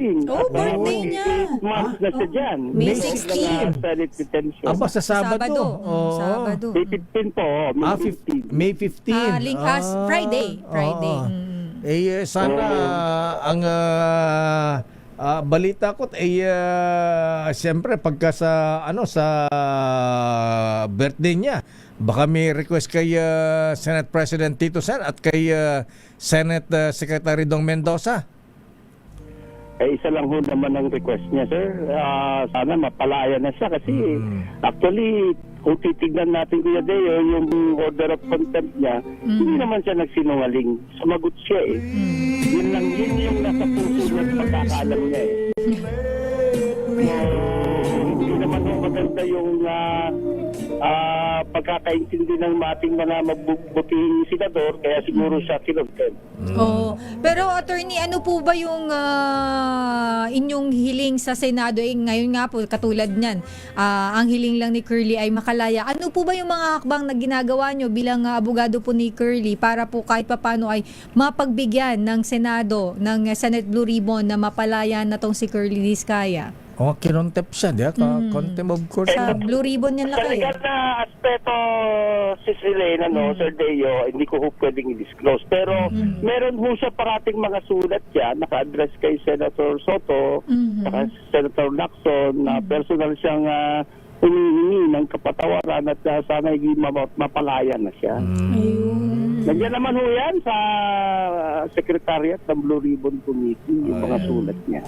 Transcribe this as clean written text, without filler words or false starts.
16. Oh, birthday niya. 8 months na siya dyan. May May 16. Senate detention. Aba, sa Sabado. Oo. Sabado. May 15 po. May 15. May 15. Friday. Friday. Oo. Sana ang balita ko siyempre pagka sa birthday niya, baka may request kay Senate President Tito Sen at kay Senate Secretary Dong Mendoza. Isa lang ho naman ang request niya, sir. Sana mapalaya na siya kasi actually, kung titignan natin Kuya Deo, yung order of contempt niya, hindi naman siya nagsinungaling. Sumagot siya eh. Yun yung nasa puso niya at pagkakaalam niya eh. Hindi naman ho maganda yung pagkakaintindi ng ating mga mabutihing senador, kaya siguro siya kinontempt. Pero attorney, ano po ba yung inyong hiling sa Senado? Ngayon nga po, katulad niyan, ang hiling lang ni Curly ay makalaya. Ano po ba yung mga hakbang na ginagawa nyo bilang abogado po ni Curly para po kahit papano ay mapagbigyan ng Senado, ng Senate Blue Ribbon na mapalaya na tong si Curly Diskaya? Kinontempt siya, di ba? Contempt of course. Sa Blue Ribbon yan Sa laki. legal na aspeto, Sis Elena, Sir Deo, hindi ko ho pwedeng i-disclose. Pero meron ho siya parating mga sulat yan, naka-address kay Senator Soto, saka Senator Lacson, na personal siyang humihingi ng kapatawaran at sana mapalaya na siya. Nandiyan naman ho yan sa Secretariat ng Blue Ribbon Committee, yung mga sulat niya.